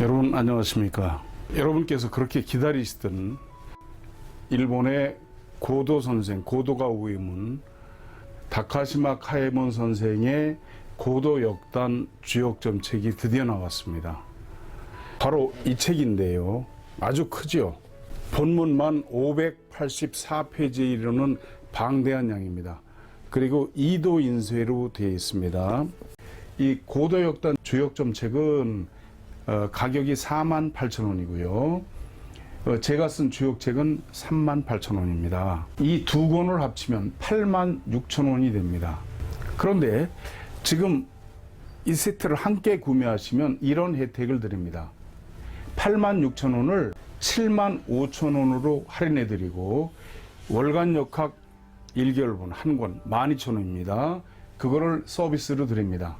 여러분 안녕하십니까. 여러분께서 그렇게 기다리시던 일본의 고도 선생, 고도가 우이문 다카시마 카에몬 선생의 고도 역단 주역점 책이 드디어 나왔습니다. 바로 이 책인데요. 아주 크죠. 본문만 584페이지에 이르는 방대한 양입니다. 그리고 2도 인쇄로 되어 있습니다. 이 고도 역단 주역점 책은 가격이 48,000원이고요. 제가 쓴 주역책은 38,000원입니다. 이 두 권을 합치면 86,000원이 됩니다. 그런데 지금 이 세트를 함께 구매하시면 이런 혜택을 드립니다. 86,000원을 75,000원으로 할인해 드리고 월간 역학 1개월분 한 권 12,000원입니다. 그거를 서비스로 드립니다.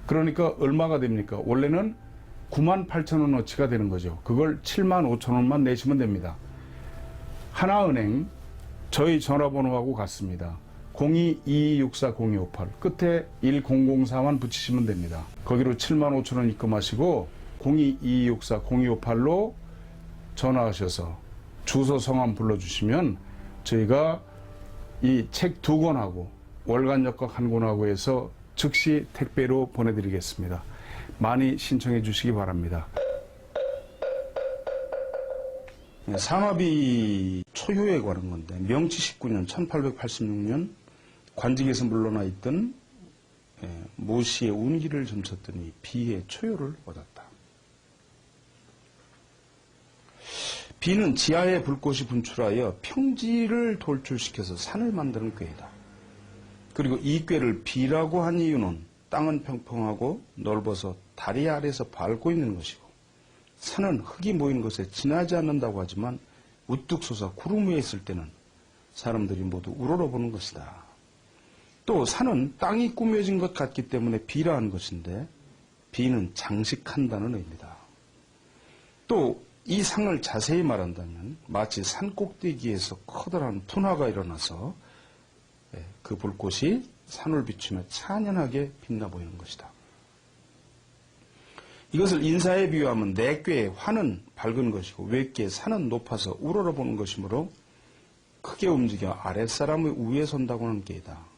그러니까 얼마가 됩니까? 원래는 98,000원어치가 되는 거죠. 그걸 75,000원만 내시면 됩니다. 하나은행 저희 전화번호하고 같습니다. 02-2264-0258 끝에 1004만 붙이시면 됩니다. 거기로 75,000원 입금하시고 02-2264-0258로 전화하셔서 주소 성함 불러주시면 저희가 이 책 두 권하고 월간 역학 한 권하고 해서 즉시 택배로 보내드리겠습니다. 많이 신청해 주시기 바랍니다. 산업이 초효에 관한 건데 명치 19년 1886년 관직에서 물러나 있던 모씨의 운기를 점쳤더니 비의 초효를 얻었다. 비는 지하의 불꽃이 분출하여 평지를 돌출시켜서 산을 만드는 꾀이다. 그리고 이 꾀를 비라고 한 이유는 땅은 평평하고 넓어서 다리 아래서 밟고 있는 것이고 산은 흙이 모인 것에 지나지 않는다고 하지만 우뚝 솟아 구름 위에 있을 때는 사람들이 모두 우러러보는 것이다. 또 산은 땅이 꾸며진 것 같기 때문에 비라 한 것인데 비는 장식한다는 의미다. 또 이 상을 자세히 말한다면 마치 산 꼭대기에서 커다란 분화가 일어나서 그 불꽃이 산을 비추며 찬연하게 빛나 보이는 것이다. 이것을 인사에 비유하면 내꾀의 화는 밝은 것이고 외꾀의 산은 높아서 우러러보는 것이므로 크게 움직여 아랫사람의 위에 선다고 하는 게이다.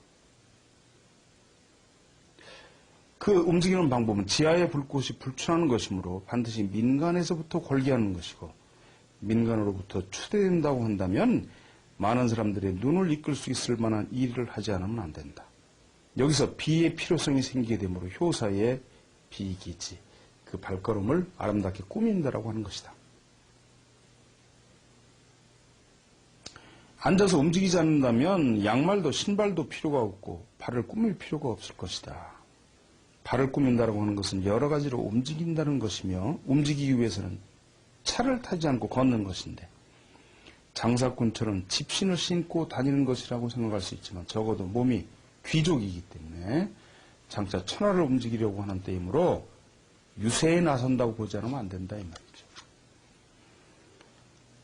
그 움직이는 방법은 지하의 불꽃이 불출하는 것이므로 반드시 민간에서부터 걸게하는 것이고 민간으로부터 추대된다고 한다면 많은 사람들의 눈을 이끌 수 있을 만한 일을 하지 않으면 안 된다. 여기서 비의 필요성이 생기게 되므로 효사의 비기지, 그 발걸음을 아름답게 꾸민다라고 하는 것이다. 앉아서 움직이지 않는다면 양말도 신발도 필요가 없고 발을 꾸밀 필요가 없을 것이다. 발을 꾸민다라고 하는 것은 여러 가지로 움직인다는 것이며 움직이기 위해서는 차를 타지 않고 걷는 것인데 장사꾼처럼 집신을 신고 다니는 것이라고 생각할 수 있지만 적어도 몸이 귀족이기 때문에 장차 천하를 움직이려고 하는 때이므로 유세에 나선다고 보지 않으면 안 된다 이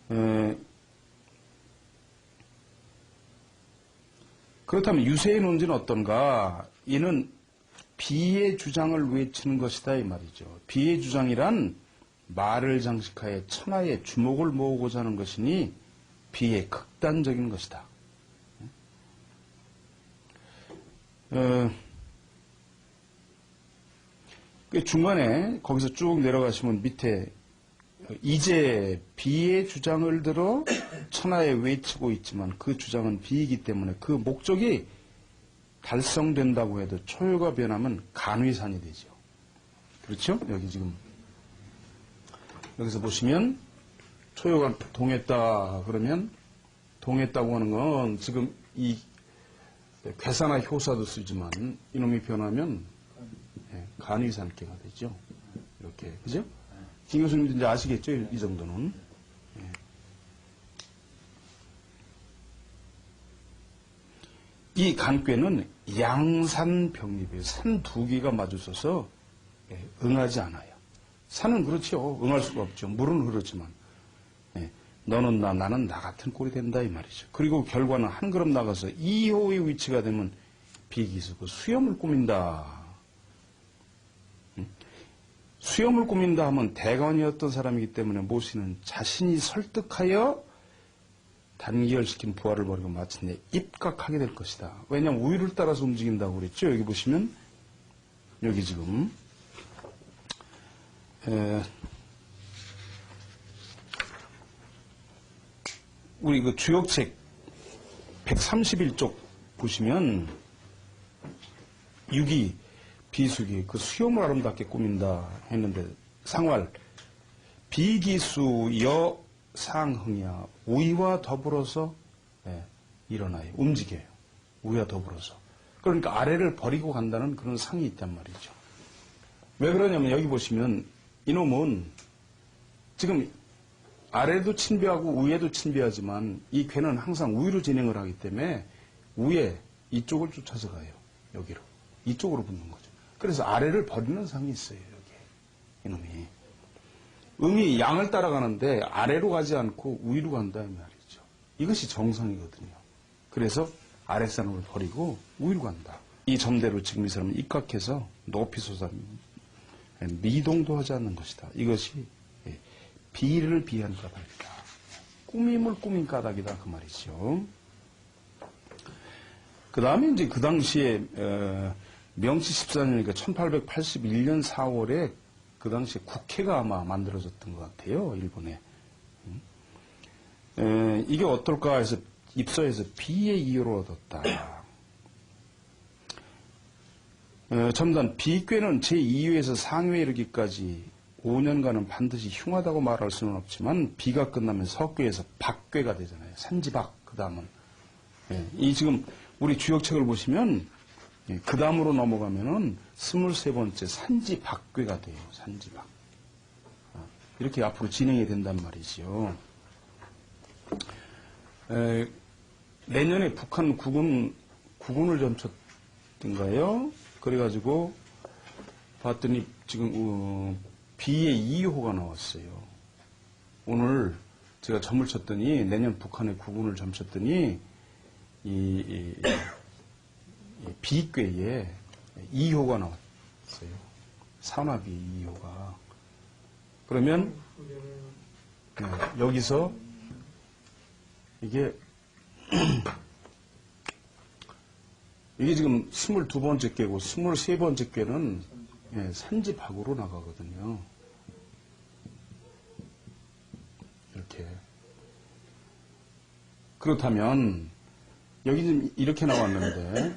말이죠. 그렇다면 유세의 논지는 어떤가? 이는 비의 주장을 외치는 것이다 이 말이죠. 비의 주장이란 말을 장식하여 천하의 주목을 모으고자 하는 것이니 비의 극단적인 것이다. 중간에 거기서 쭉 내려가시면 밑에 이제 비의 주장을 들어 천하에 외치고 있지만 그 주장은 비이기 때문에 그 목적이 달성된다고 해도 초효가 변하면 간위산이 되죠. 그렇죠? 여기 지금 여기서 보시면 초효가 동했다 그러면 동했다고 하는 건 지금 이 괴사나 효사도 쓰지만 이놈이 변하면 간위산기가 되죠. 이렇게 그죠? 김 교수님도 이제 아시겠죠? 이 정도는. 이 간꾀는 양산병립이에요. 산 두 개가 마주쳐서 응하지 않아요. 산은 그렇죠. 응할 수가 없죠. 물은 흐르지만. 너는 나, 나는 나 같은 꼴이 된다 이 말이죠. 그리고 결과는 한 걸음 나가서 2호의 위치가 되면 비기수, 그 수염을 꾸민다. 수염을 꾸민다 하면 대관이었던 사람이기 때문에 모시는 자신이 설득하여 단결시킨 부하를 버리고 마침내 입각하게 될 것이다. 왜냐하면 우유를 따라서 움직인다고 그랬죠. 여기 보시면 여기 지금 우리 그 주역책 131쪽 보시면 유기 비수기 그 수염을 아름답게 꾸민다 했는데 상활 비기수 여상흥이야 우위와 더불어서 일어나요. 움직여요. 우위와 더불어서. 그러니까 아래를 버리고 간다는 그런 상이 있단 말이죠. 왜 그러냐면 여기 보시면 이놈은 지금 아래도 침배하고 위에도 침배하지만 이 괴는 항상 우위로 진행을 하기 때문에 위에 이쪽을 쫓아서 가요. 여기로. 이쪽으로 붙는 거죠. 그래서 아래를 버리는 상이 있어요. 여기. 이놈이. 음이 양을 따라가는데 아래로 가지 않고 위로 간다 이 말이죠. 이것이 정상이거든요. 그래서 아랫사람을 버리고 위로 간다. 이 점대로 지금 이 사람은 입각해서 높이 솟아 미동도 하지 않는 것이다. 이것이 비를 비한 까닭이다. 꾸밈을 꾸민 까닭이다. 그 말이죠. 그 다음에 이제 그 당시에, 명치 14년이니까 1881년 4월에 그 당시에 국회가 아마 만들어졌던 것 같아요. 일본에. 이게 어떨까 해서 입서에서 비의 이유를 얻었다. 첨단 비괴는 제2회에서 상회에 이르기까지 5년간은 반드시 흉하다고 말할 수는 없지만 비가 끝나면 석괴에서 박괴가 되잖아요. 산지박 그 다음은 이 지금 우리 주역책을 보시면 그 다음으로 넘어가면은 23번째 산지박괴가 돼요. 산지박 이렇게 앞으로 진행이 된단 말이죠. 내년에 북한 국군을 점쳤던가요? 그래가지고 봤더니 지금 B의 2호가 나왔어요. 오늘 제가 점을 쳤더니 내년 북한의 국군을 점쳤더니 이 B괴에 2호가 나왔어요. 산화비 2호가. 그러면 여기서 이게 지금 22번째 꾀고 23번째 꾀는 산지박으로 나가거든요. 이렇게. 그렇다면 여기 지금 이렇게 나왔는데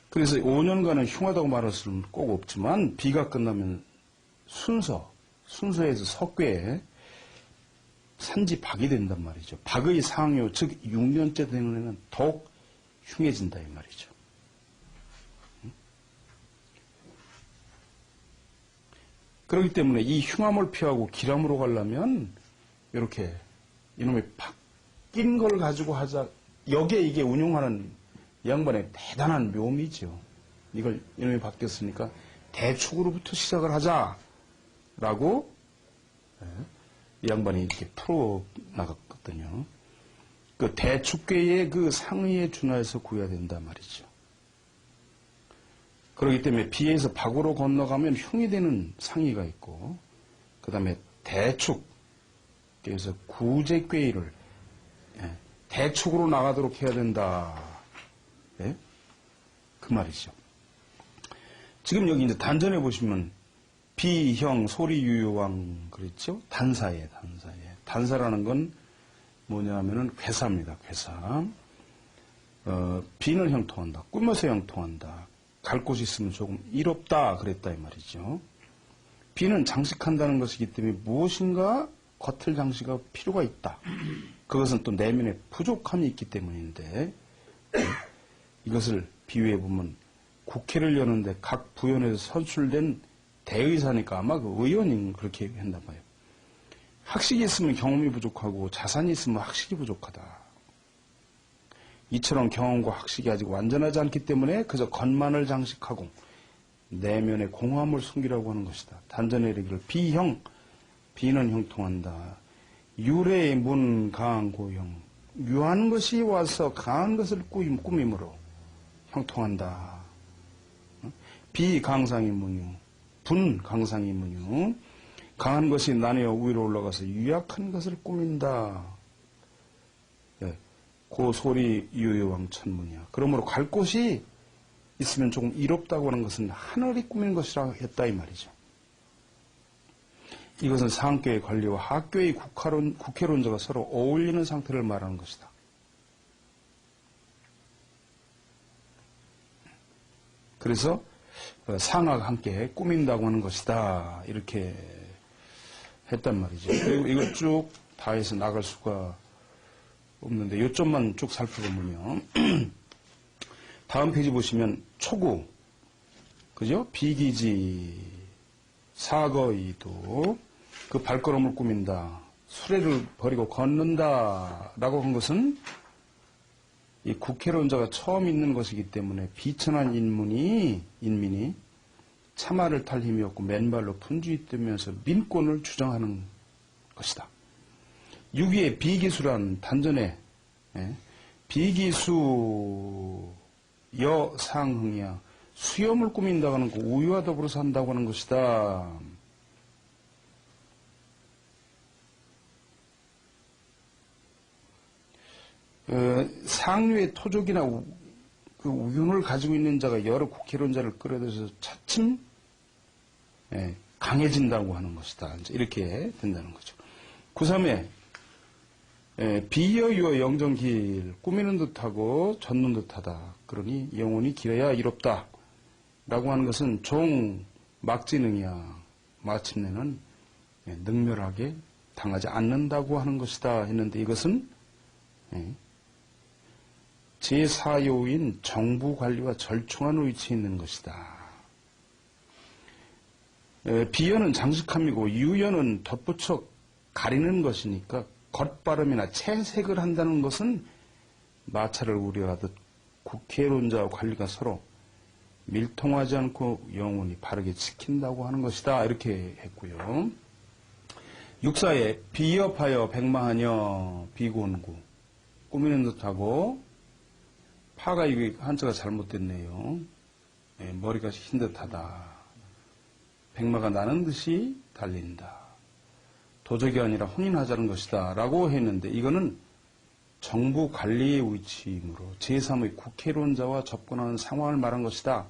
그래서 5년간은 흉하다고 말할 수는 꼭 없지만 비가 끝나면 순서에서 석괴에 산지박이 된단 말이죠. 박의 상요 즉 6년째 되는 애는 더욱 흉해진다 이 말이죠. 그렇기 때문에 이 흉함을 피하고 기람으로 가려면 이렇게 이놈의 바뀐 걸 가지고 하자. 여기에 이게 운용하는 이 양반의 대단한 묘미죠. 이걸 이놈이 바뀌었으니까 대축으로부터 시작을 하자라고 이 양반이 이렇게 풀어 나갔거든요. 그 대축계의 그 상의에 준하여서 구해야 된단 말이죠. 그렇기 때문에 비에서 박으로 건너가면 흉이 되는 상의가 있고, 그 다음에 대축, 그래서 구제괴를 대축으로 나가도록 해야 된다. 네? 그 말이죠. 지금 여기 이제 단전에 보시면 비형 소리유효왕 그랬죠? 단사예. 단사라는 건 뭐냐면은 괴사입니다. 괴사. 비는 형통한다. 꿈에서 형통한다. 갈 곳이 있으면 조금 이롭다 그랬다 이 말이죠. 비는 장식한다는 것이기 때문에 무엇인가 겉을 장식할 필요가 있다. 그것은 또 내면에 부족함이 있기 때문인데 이것을 비유해 보면 국회를 여는데 각 부연에서 선출된 대의사니까 아마 그 의원인 그렇게 한단 말이에요. 학식이 있으면 경험이 부족하고 자산이 있으면 학식이 부족하다. 이처럼 경험과 학식이 아직 완전하지 않기 때문에 그저 겉만을 장식하고 내면의 공허함을 숨기라고 하는 것이다. 단전에 이르기를 비는 형통한다. 유래의 문 강한 고형. 유한 것이 와서 강한 것을 꾸밈으로 형통한다. 비강상의 문유. 분 강상이문유. 강한 것이 나뉘어 위로 올라가서 유약한 것을 꾸민다. 예, 고소리 유유왕 천문이야. 그러므로 갈 곳이 있으면 조금 이롭다고 하는 것은 하늘이 꾸민 것이라 했다 이 말이죠. 이것은 상교의 관리와 하교의 국회론자가 서로 어울리는 상태를 말하는 것이다. 그래서 상하가 함께 꾸민다고 하는 것이다. 이렇게 했단 말이죠. 그리고 이걸 쭉 다 해서 나갈 수가 없는데 요점만 쭉 살펴보면요. 다음 페이지 보시면 초구, 그죠? 비기지, 사거이도, 그 발걸음을 꾸민다. 수레를 버리고 걷는다. 라고 한 것은 이 국회론자가 처음 있는 것이기 때문에 비천한 인민이 차마를 탈 힘이 없고 맨발로 분주히 뛰면서 민권을 주장하는 것이다. 6위의 비기수란 단전에 비기수 여상흥이야. 수염을 꾸민다고 하는 거 우유와 더불어 산다고 하는 것이다. 상류의 토족이나 그 우윤을 가지고 있는 자가 여러 국회론자를 끌어들여서 차츰 강해진다고 하는 것이다. 이렇게 된다는 거죠. 9.3에 비여유어 영정길 꾸미는 듯하고 젖는 듯하다. 그러니 영혼이 길어야 이롭다. 라고 하는 것은 종 막지능이야. 마침내는 능멸하게 당하지 않는다고 하는 것이다 했는데 이것은 제4요인 정부 관리와 절충한 위치에 있는 것이다. 비여는 장식함이고 유여는 덧붙여 가리는 것이니까 겉발음이나 채색을 한다는 것은 마찰을 우려하듯 국회론자와 관리가 서로 밀통하지 않고 영원히 바르게 지킨다고 하는 것이다. 이렇게 했고요. 6사에 비여파여 백마하녀 비곤구 꾸미는 듯하고 파가 이게 한자가 잘못됐네요. 머리가 흰 듯하다. 백마가 나는 듯이 달린다. 도적이 아니라 혼인하자는 것이다. 라고 했는데 이거는 정부 관리의 위치이므로 제3의 국회론자와 접근하는 상황을 말한 것이다.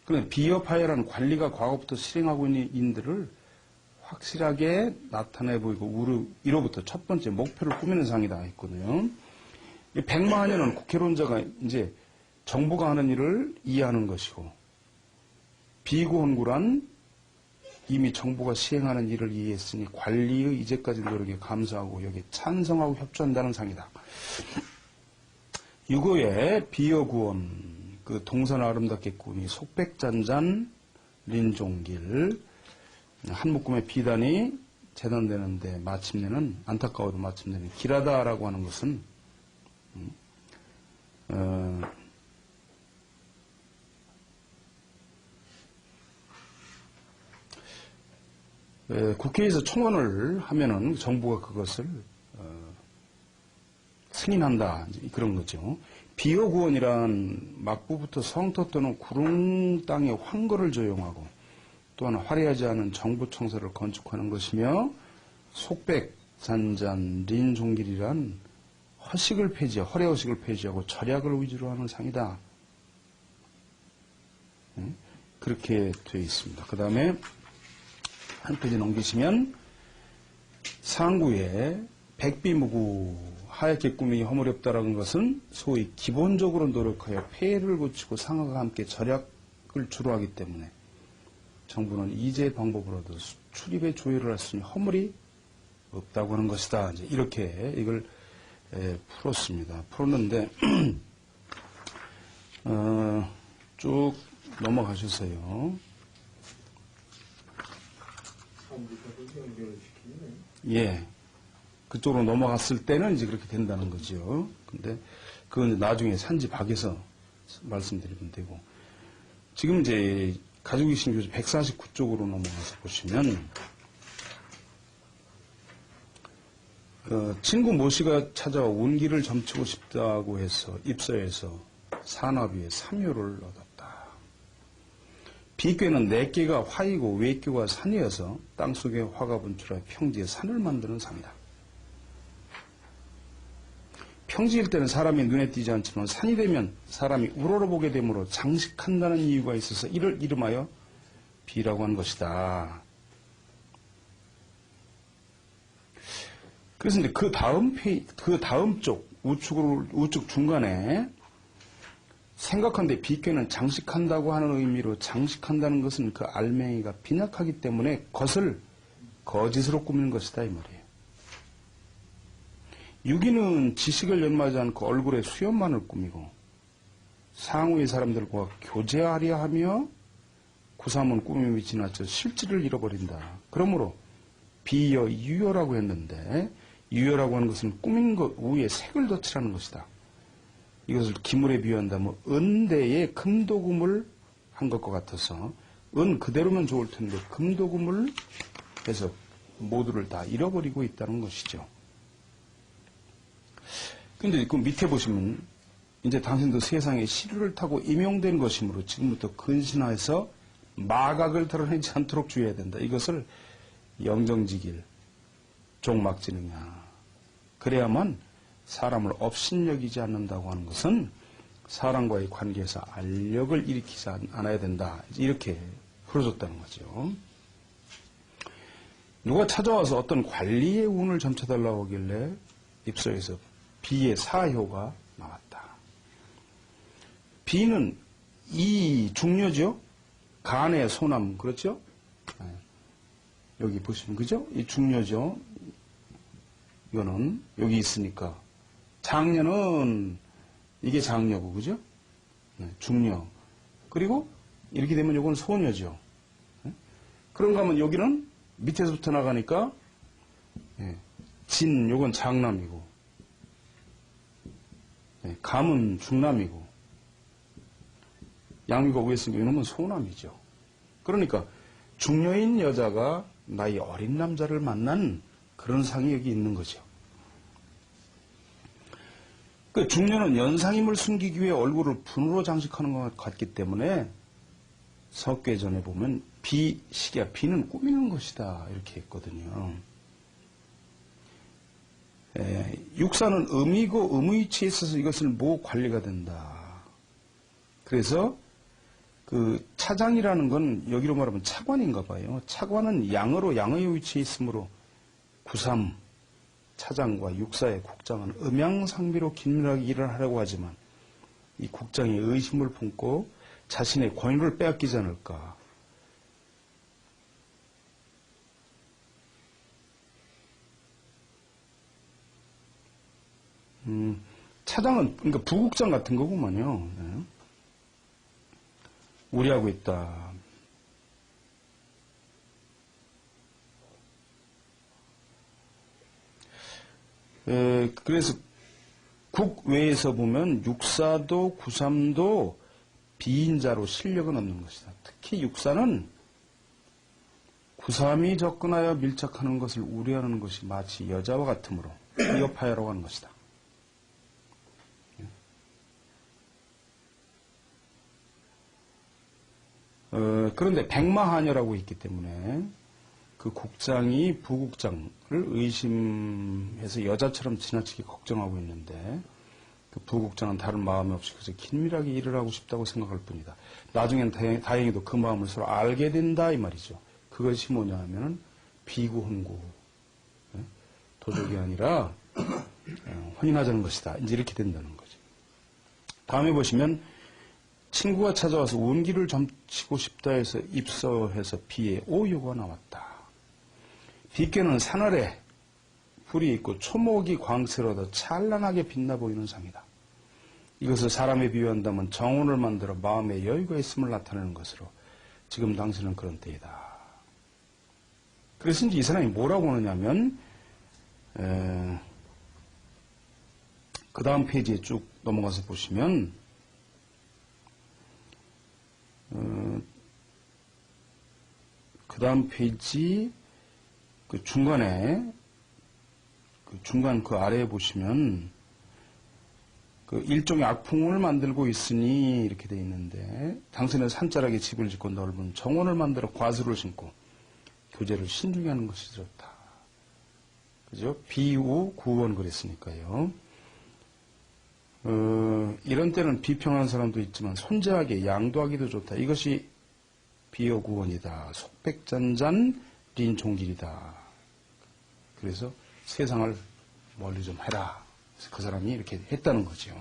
그런데 비여파여라는 관리가 과거부터 실행하고 있는 인들을 확실하게 나타내 보이고 이로부터 첫 번째 목표를 꾸미는 상이다 했거든요. 백마하녀는 국회론자가 이제 정부가 하는 일을 이해하는 것이고 비구헌구란 이미 정부가 시행하는 일을 이해했으니 관리의 이제까지 노력에 감사하고 여기에 찬성하고 협조한다는 상이다. 6호에 비여구원 그 동선 아름답게 꾸니 속백잔잔 린종길 한 묶음의 비단이 재단되는데 마침내는 안타까워도 마침내는 길하다라고 하는 것은 국회에서 청원을 하면은 정부가 그것을 승인한다 그런 거죠. 비여구원이란 막부부터 성터 또는 구릉 땅의 황거를 조용하고 또한 화려하지 않은 정부 청사를 건축하는 것이며 속백 잔잔 린종길이란 허식을 폐지하고 허례허식을 폐지하고 절약을 위주로 하는 상이다. 그렇게 되어 있습니다. 그 다음에 한 페이지 넘기시면 상구에 백비무구 하얗게 꾸미기 허물없다라는 것은 소위 기본적으로 노력하여 폐해를 고치고 상하가 함께 절약을 주로 하기 때문에 정부는 이제 방법으로도 출입에 조율을 할 수 있는 허물이 없다고 하는 것이다. 이제 이렇게 이걸 풀었습니다. 풀었는데 쭉 넘어가셔서요. 예. 그쪽으로 넘어갔을 때는 이제 그렇게 된다는 거죠. 근데 그건 나중에 산지 밖에서 말씀드리면 되고. 지금 이제 가지고 계신 교재 149쪽으로 넘어가서 보시면, 친구 모씨가 찾아와 운기를 점치고 싶다고 해서 입서해서 산업위에 3요를 얻었다. 비꾀는 내꾀가 화이고 외꾀가 산이어서 땅속에 화가 분출하여 평지에 산을 만드는 상이다. 평지일 때는 사람이 눈에 띄지 않지만 산이 되면 사람이 우러러보게 되므로 장식한다는 이유가 있어서 이를 이름하여 비라고 한 것이다. 그래서 이제 그 다음 쪽 우측 중간에 생각한데 비꾀는 장식한다고 하는 의미로 장식한다는 것은 그 알맹이가 빈약하기 때문에 것을 거짓으로 꾸미는 것이다 이 말이에요. 유기는 지식을 연마하지 않고 얼굴에 수염만을 꾸미고 상우의 사람들과 교제하려 하며 구삼은 꾸밈이 지나쳐 실질을 잃어버린다. 그러므로 비여 유여라고 했는데 유여라고 하는 것은 꾸민 것 위에 색을 덧칠하는 것이다. 이것을 기물에 비유한다면 은대에 금도금을 한 것과 같아서 은 그대로면 좋을 텐데 금도금을 해서 모두를 다 잃어버리고 있다는 것이죠. 근데 그 밑에 보시면 이제 당신도 세상에 시류를 타고 임용된 것이므로 지금부터 근신하여서 마각을 드러내지 않도록 주의해야 된다. 이것을 영정지길 종막지느냐. 그래야만 사람을 업신여기지 않는다고 하는 것은 사람과의 관계에서 알력을 일으키지 않아야 된다. 이렇게 풀어줬다는 거죠. 누가 찾아와서 어떤 관리의 운을 점쳐달라고 하길래 입서에서 비의 사효가 나왔다. 비는 이 중녀죠. 간의 소남 그렇죠? 여기 보시면 그죠? 이 중녀죠. 이거는 여기 있으니까 장녀는 이게 장녀고 그죠? 중녀. 그리고 이렇게 되면 이건 소녀죠. 그런가 하면 여기는 밑에서부터 나가니까 진 요건 장남이고 감은 중남이고 양미가 위에 있으니까 이놈은 소남이죠. 그러니까 중녀인 여자가 나이 어린 남자를 만난 그런 상이 여기 있는 거죠. 그 중녀는 연상임을 숨기기 위해 얼굴을 분으로 장식하는 것 같기 때문에 석괴전에 보면 비시기야 비는 꾸미는 것이다 이렇게 했거든요. 육사는 음이고 음의치에 있어서 이것을 모 관리가 된다. 그래서 그 차장이라는 건 여기로 말하면 차관인가 봐요. 차관은 양으로 양의 위치에 있으므로 구삼 차장과 육사의 국장은 음양상비로 긴밀하게 일을 하려고 하지만 이 국장이 의심을 품고 자신의 권위를 빼앗기지 않을까. 차장은 그러니까 부국장 같은 거구만요. 네. 우려하고 있다. 그래서 국외에서 보면 육사도 구삼도 비인자로 실력은 없는 것이다. 특히 육사는 구삼이 접근하여 밀착하는 것을 우려하는 것이 마치 여자와 같으므로 위협하여라고 하는 것이다. 그런데 백마하녀라고 있기 때문에 그 국장이 부국장을 의심해서 여자처럼 지나치게 걱정하고 있는데 그 부국장은 다른 마음이 없이 그저 긴밀하게 일을 하고 싶다고 생각할 뿐이다. 나중엔 다행히도 그 마음을 서로 알게 된다 이 말이죠. 그것이 뭐냐 하면은 비구혼고 도적이 아니라 혼인하자는 것이다. 이제 이렇게 된다는 거죠. 다음에 보시면 친구가 찾아와서 운기를 점치고 싶다 해서 입서해서 비에 오요가 나왔다. 비께는 산아래 불이 있고 초목이 광채로다 찬란하게 빛나 보이는 상이다. 이것을 사람에 비유한다면 정운을 만들어 마음에 여유가 있음을 나타내는 것으로 지금 당신은 그런 때이다. 그래서 이제 이 사람이 뭐라고 하느냐면 그 다음 페이지에 쭉 넘어가서 보시면 그 다음 페이지 그 중간에 그 중간 그 아래에 보시면 그 일종의 악풍을 만들고 있으니 이렇게 돼 있는데 당신은 산자락에 집을 짓고 넓은 정원을 만들어 과수를 심고 교제를 신중히 하는 것이 좋다. 그죠? 비우 구원 그랬으니까요. 이런 때는 비평하는 사람도 있지만 손재하게 양도하기도 좋다. 이것이 비어구원이다. 속백잔잔 린종길이다. 그래서 세상을 멀리 좀 해라. 그 사람이 이렇게 했다는 거죠.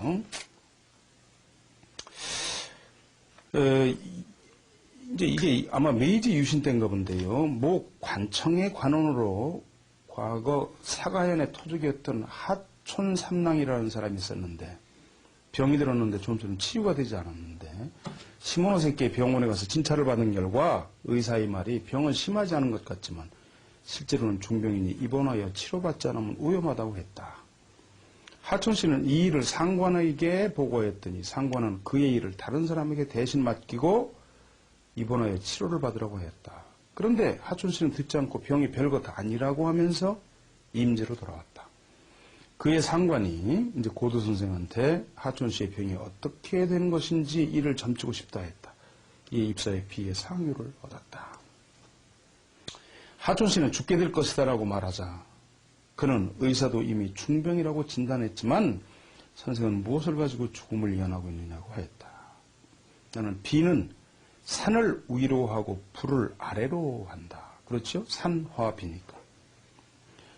이제 이게 아마 메이지 유신 때인가 본데요. 모 관청의 관원으로 과거 사가현의 토족이었던 하촌삼랑이라는 사람이 있었는데 병이 들었는데 좀처럼 치유가 되지 않았는데 시모노세키의 병원에 가서 진찰을 받은 결과 의사의 말이 병은 심하지 않은 것 같지만 실제로는 중병이니 입원하여 치료받지 않으면 위험하다고 했다. 하촌 씨는 이 일을 상관에게 보고했더니 상관은 그의 일을 다른 사람에게 대신 맡기고 입원하여 치료를 받으라고 했다. 그런데 하촌 씨는 듣지 않고 병이 별것 아니라고 하면서 임제로 돌아왔다. 그의 상관이 이제 고도 선생한테 하촌 씨의 병이 어떻게 되는 것인지 이를 점치고 싶다 했다. 이 입사에 비해 상유를 얻었다. 하촌 씨는 죽게 될 것이다라고 말하자 그는 의사도 이미 중병이라고 진단했지만 선생은 무엇을 가지고 죽음을 예언하고 있느냐고 하였다. 나는 비는 산을 위로 하고 불을 아래로 한다. 그렇죠? 산화 비니까.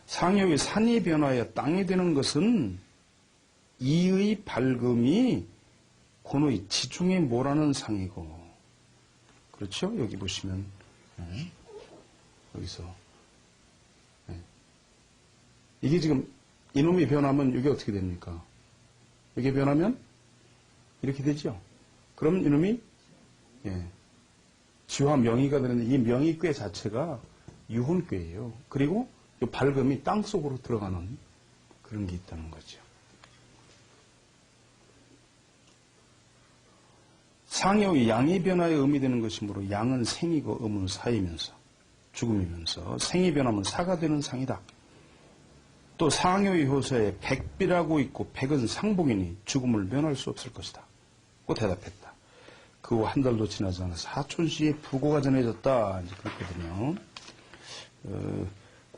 상엽이 산이 변하여 땅이 되는 것은 이의 밝음이 고노의 지중에 모라는 상이고 그렇죠? 여기 보시면 여기서 이게 지금 이놈이 변하면 이게 어떻게 됩니까? 이게 변하면 이렇게 되죠. 그럼 이놈이 지화 명의가 되는데 이 명의괴 자체가 유혼괴예요. 그리고 이 밝음이 땅속으로 들어가는 그런 게 있다는 거죠. 상여의 양의 변화에 의미되는 것이므로 양은 생이고 음은 사이면서 죽음이면서 생이 변하면 사가 되는 상이다. 또 상여의 효서에 백비라고 있고 백은 상복이니 죽음을 면할 수 없을 것이다. 고 대답했다. 그 후 한 달도 지나지 않아서 하촌 씨의 부고가 전해졌다. 이제 그렇거든요.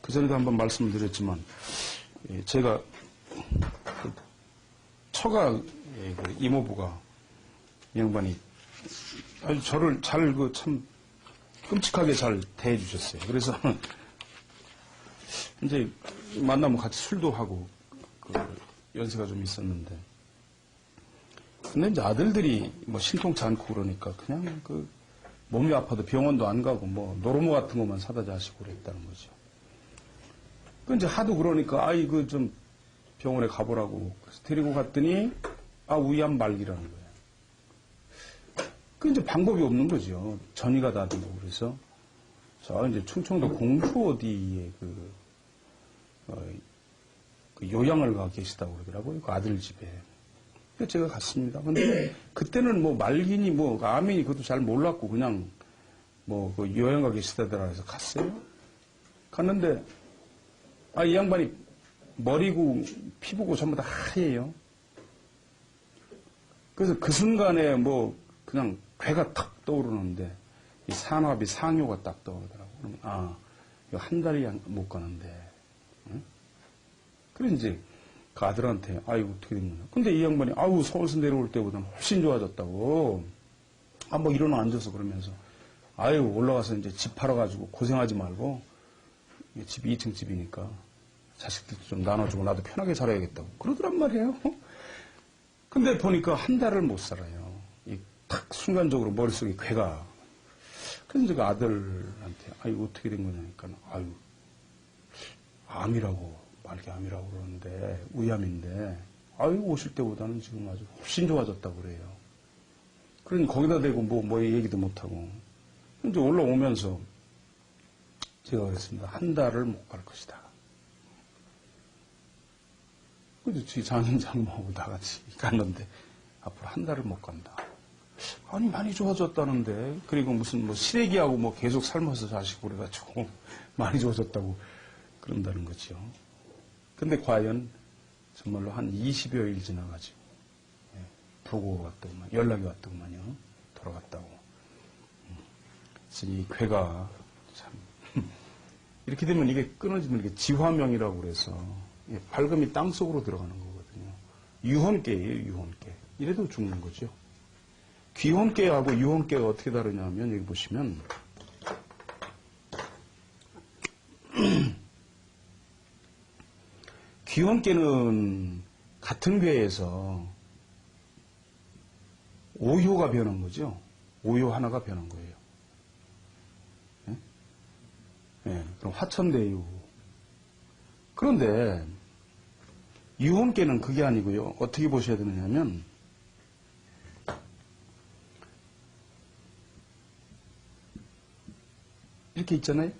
그 전에도 한번 말씀을 드렸지만 제가 그 처가 그 이모부가 이 양반이 아주 저를 잘 그 참 끔찍하게 잘 대해 주셨어요. 그래서 이제 만나면 같이 술도 하고 그 연세가 좀 있었는데 근데 이제 아들들이 뭐 신통치 않고 그러니까 그냥 그 몸이 아파도 병원도 안 가고 뭐 노로모 같은 것만 사다 자시고 그랬다는 거죠. 그 이제 하도 그러니까 아이 그 좀 병원에 가보라고 그래서 데리고 갔더니 위암 말기라는 거예요. 그 이제 방법이 없는 거죠. 전이가 다 되고 그래서 저 이제 충청도 공주 어디에 그 요양을 가 계시다고 그러더라고요. 그 아들 집에. 그래서 제가 갔습니다. 근데 그때는 뭐 말기니 뭐 암이니 그것도 잘 몰랐고 그냥 뭐 그 요양 가 계시다더라 해서 갔어요. 갔는데 이 양반이 머리고 피부고 전부 다 하얘요. 그래서 그 순간에 뭐 그냥 괴가 탁 떠오르는데 이 산화비 상효가 딱 떠오르더라고요. 그러면 이거 한 달이 못 가는데. 응? 그래 이제 그 아들한테 이거 어떻게 된 거냐. 근데 이 양반이 서울서 내려올 때보다는 훨씬 좋아졌다고. 뭐 일어나 앉아서 그러면서 올라가서 이제 집 팔아가지고 고생하지 말고 집이 2층 집이니까 자식들도 좀 나눠주고 나도 편하게 살아야겠다고 그러더란 말이에요. 근데 보니까 한 달을 못 살아요. 탁 순간적으로 머릿속에 괴가. 그래서 이제 그 아들한테 이거 어떻게 된 거냐니까 암이라고 말기 암이라고 그러는데 위암인데 오실 때보다는 지금 아주 훨씬 좋아졌다고 그래요. 그러니 거기다 대고 뭐 얘기도 못하고 이제 올라오면서 제가 그랬습니다. 한 달을 못 갈 것이다. 그래서 제 장인장모하고 다 같이 갔는데 앞으로 한 달을 못 간다. 많이 좋아졌다는데 그리고 무슨 시래기하고 계속 삶아서 자시고 그래가지고 많이 좋아졌다고 그런다는 거죠. 근데 과연 정말로 한 20여일 지나가지고 보고 왔더구만, 연락이 왔더구만요. 돌아갔다고. 그래서 이 괴가 참 이렇게 되면 이게 끊어지는 게 지화명이라고 그래서 발금이 땅 속으로 들어가는 거거든요. 유혼괴예요, 유혼괴. 이래도 죽는 거죠. 귀혼괴하고 유혼괴가 어떻게 다르냐면 여기 보시면 귀혼괴는 같은 괴에서 오효가 변한 거죠. 오효 하나가 변한 거예요. 예? 예, 그럼 화천대유. 그런데 유혼괴는 그게 아니고요. 어떻게 보셔야 되느냐면 이렇게 있잖아요.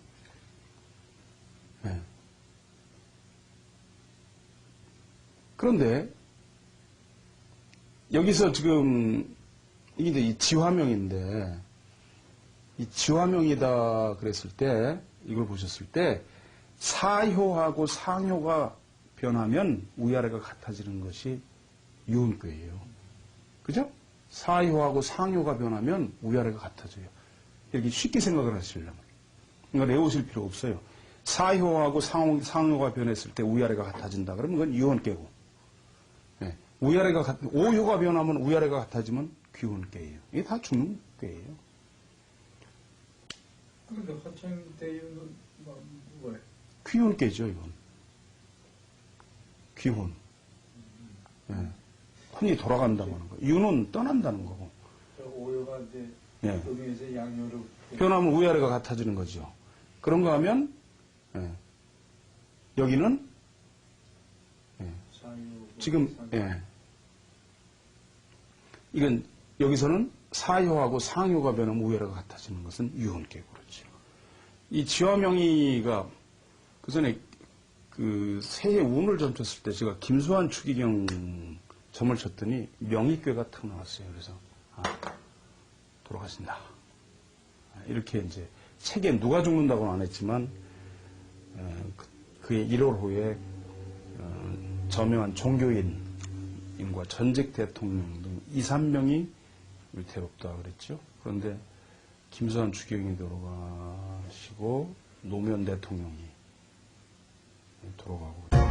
예. 그런데 여기서 지금 이게 이 지화명인데 이 지화명이다 그랬을 때 이걸 보셨을 때 사효하고 상효가 변하면 위아래가 같아지는 것이 유혼괴예요. 그죠? 사효하고 상효가 변하면 위아래가 같아져요. 이렇게 쉽게 생각을 하시려면. 그러니까 외우실 필요 없어요. 사효하고 상효가 변했을 때 위아래가 같아진다. 그러면 그건 유혼괴고. 네. 위아래가 오효가 변하면 위아래가 같아지면 귀혼괴예요. 이게 다 죽는 괴예요. 그런데 화천대유는 뭐예요? 귀혼괴죠, 이건. 귀혼. 네. 혼이 돌아간다고 하는 거. 유는 떠난다는 거고. 오효가 이제 네. 여기에서 양효로 변하면 위아래가 같아지는 거죠. 그런가 하면 예. 여기는 예. 지금 예. 이건 여기서는 사효하고 상효가 변하면 위아래가 같아지는 것은 유혼괴고 그렇죠. 이 지화명의가 그 전에 그 새해 운을 점쳤을 때 제가 김수환 추기경 점을 쳤더니 명의괴가 탁 나왔어요. 그래서 돌아가신다. 이렇게 이제 책에 누가 죽는다고는 안 했지만 그의 1월 후에 저명한 종교인과 전직 대통령 등 2, 3명이 위태롭다 그랬죠. 그런데 김수환 추기경이 돌아가시고 노무현 대통령이 돌아가고